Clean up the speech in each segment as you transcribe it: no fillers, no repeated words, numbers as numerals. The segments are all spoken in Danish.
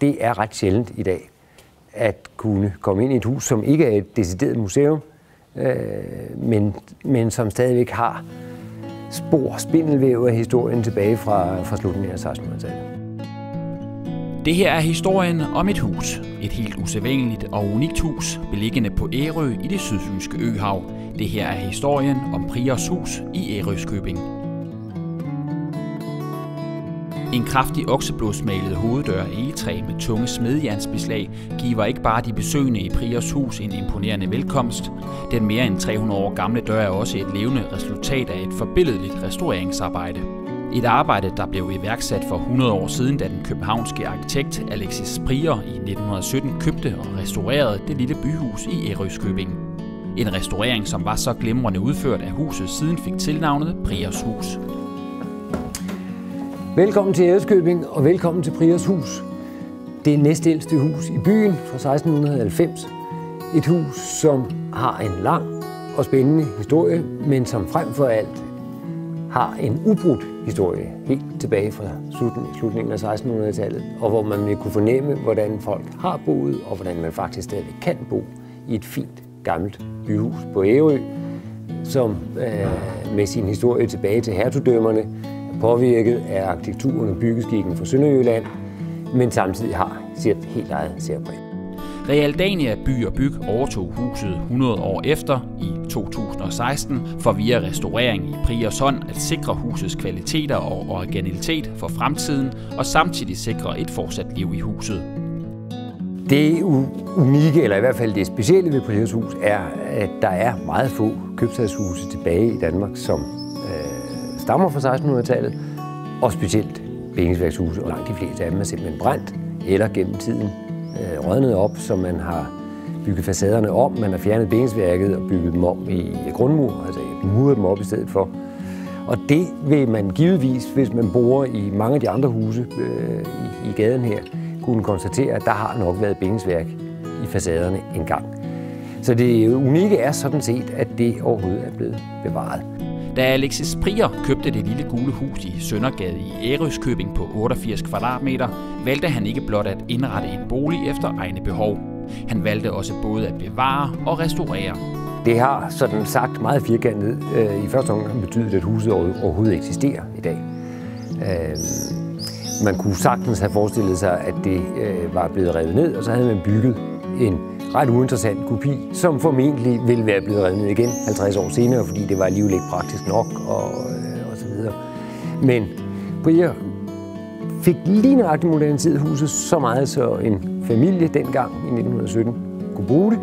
det er ret sjældent i dag at kunne komme ind i et hus, som ikke er et decideret museum, men som stadigvæk har spor, spindelvæv af historien tilbage fra slutningen af 1600-tallet. Det her er historien om et hus. Et helt usædvanligt og unikt hus, beliggende på Ærø i det sydfynske øhav. Det her er historien om Priors hus i Ærøskøbing. En kraftig okseblodsmalet hoveddør af egetræ med tunge smedjernsbeslag giver ikke bare de besøgende i Priors hus en imponerende velkomst. Den mere end 300 år gamle dør er også et levende resultat af et forbilledligt restaureringsarbejde. Et arbejde, der blev iværksat for 100 år siden, da den københavnske arkitekt Alexis Prior i 1917 købte og restaurerede det lille byhus i Ærøskøbing. En restaurering, som var så glimrende udført, at huset siden fik tilnavnet Priors hus. Velkommen til Ærøskøbing og velkommen til Priors hus. Det er næstældste hus i byen fra 1690. Et hus, som har en lang og spændende historie, men som frem for alt har en ubrudt historie helt tilbage fra slutningen af 1600-tallet, og hvor man vil kunne fornemme, hvordan folk har boet, og hvordan man faktisk stadig kan bo i et fint, gammelt byhus på Ærø, som med sin historie tilbage til hertugdømmerne er påvirket af arkitekturen og byggeskikken fra Sønderjylland, men samtidig har sit helt eget særpræg. Realdania By og Byg overtog huset 100 år efter i 2016 for via restaurering i Priors hånd at sikre husets kvaliteter og originalitet for fremtiden og samtidig sikre et fortsat liv i huset. Det unikke, eller i hvert fald det specielle ved Priors hus, er, at der er meget få købstadshuse tilbage i Danmark, som stammer fra 1600-tallet, og specielt bindingsværkshuse, og langt de fleste af dem er simpelthen brændt eller gennem tiden rådnet op, så man har bygget facaderne om, man har fjernet bindingsværket og bygget dem om i grundmur, altså muret dem op i stedet for. Og det vil man givetvis, hvis man bor i mange af de andre huse i gaden her, kunne konstatere, at der har nok været bindingsværk i facaderne engang. Så det unikke er sådan set, at det overhovedet er blevet bevaret. Da Alexis Prior købte det lille gule hus i Søndergade i Ærøskøbing på 88 kvadratmeter, valgte han ikke blot at indrette en bolig efter egne behov. Han valgte også både at bevare og restaurere. Det har sådan sagt meget firkantet i første omgang betydet, at huset overhovedet eksisterer i dag. Man kunne sagtens have forestillet sig, at det var blevet revet ned, og så havde man bygget en ret uinteressant kopi, som formentlig ville være blevet revet ned igen 50 år senere, fordi det var alligevel ikke praktisk nok og så videre. Men Prior fik lige nøjagtigt moderniseret huset så meget, så en familie dengang i 1917 kunne bruge det,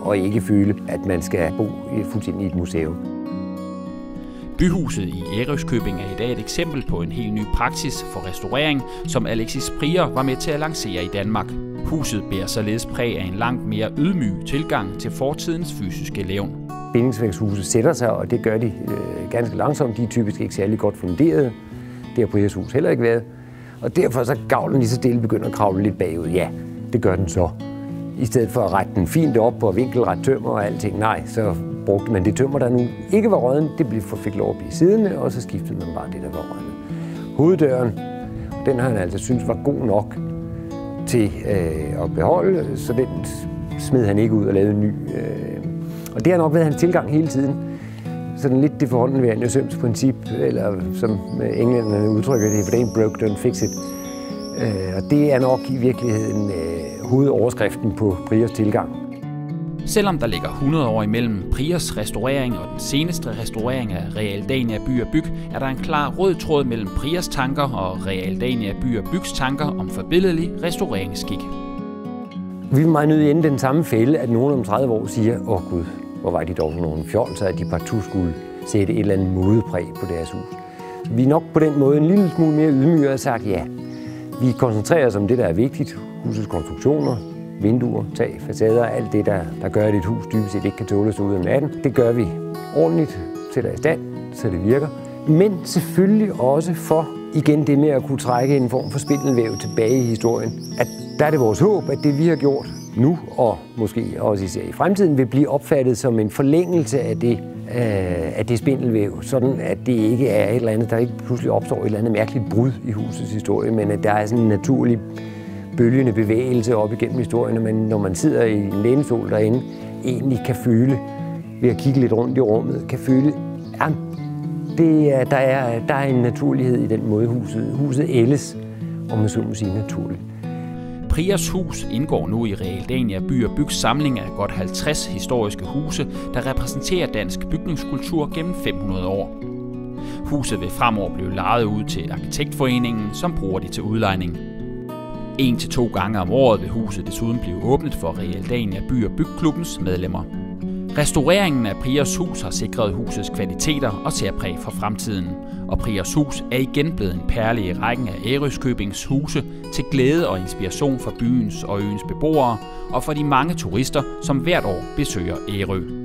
og ikke føle, at man skal bo fuldstændig i et museum. Byhuset i Ærøskøbing er i dag et eksempel på en helt ny praksis for restaurering, som Alexis Prior var med til at lancere i Danmark. Huset bærer således præg af en langt mere ydmyg tilgang til fortidens fysiske levn. Bindingsværkshuse sætter sig, og det gør de ganske langsomt. De er typisk ikke særlig godt funderet. Det har Priors hus heller ikke været. Og derfor så gavlen lige så stille begynder at kravle lidt bagud. Ja, det gør den så. I stedet for at rette den fint op på vinkelret tømmer og alting, nej, så brugte man det tømmer, der nu ikke var rådden. Det fik lov at blive siddende, og så skiftede man bare det, der var rådden. Hoveddøren, den har han altså syntes var god nok til at beholde, så den smed han ikke ud og lavede en ny. Og det har nok været hans tilgang hele tiden. Sådan lidt det forhåndenværende sømsprincip, eller som englænderne udtrykker det, if it ain't broke, don't fix it. Og det er nok i virkeligheden hovedoverskriften på Priors tilgang. Selvom der ligger 100 år imellem Priors restaurering og den seneste restaurering af Realdania By og Byg, er der en klar rød tråd mellem Priors tanker og Realdania By og Bygs tanker om forbilledlig restaureringsskik. Vi vil meget nødt ende den samme fælde, at nogen om 30 år siger, Gud, hvor var de dog nogle fjolser, at de partout skulle sætte et eller andet modepræg på deres hus. Vi er nok på den måde en lille smule mere ydmyge og sagt, ja, vi koncentrerer os om det, der er vigtigt. Husets konstruktioner, vinduer, tag, facader, alt det, der gør, at et hus dybest set ikke kan tåle sig ud om natten. Det gør vi ordentligt, sætter i stand, så det virker. Men selvfølgelig også for, igen det med at kunne trække en form for spindelvæv tilbage i historien. At der er det vores håb, at det vi har gjort nu, og måske også især i fremtiden, vil blive opfattet som en forlængelse af det spindelvæv, sådan at det ikke er et eller andet, der ikke pludselig opstår et eller andet mærkeligt brud i husets historie, men at der er sådan en naturlig bølgende bevægelse op igennem historien, når man sidder i en lænestol derinde, egentlig kan føle, ved at kigge lidt rundt i rummet, kan føle, at der er en naturlighed i den måde, huset ældes, om man så må sige, naturligt. Prias hus indgår nu i Realdania By & Bygs samling af godt 50 historiske huse, der repræsenterer dansk bygningskultur gennem 500 år. Huset vil fremover blive lejet ud til Arkitektforeningen, som bruger det til udlejning. 1 til 2 gange om året vil huset desuden blive åbnet for Realdania By & Bygklubbens medlemmer. Restaureringen af Prias hus har sikret husets kvaliteter og særpræg for fremtiden, og Prias hus er igen blevet en perle i rækken af Ærøskøbings huse til glæde og inspiration for byens og øens beboere og for de mange turister, som hvert år besøger Ærø.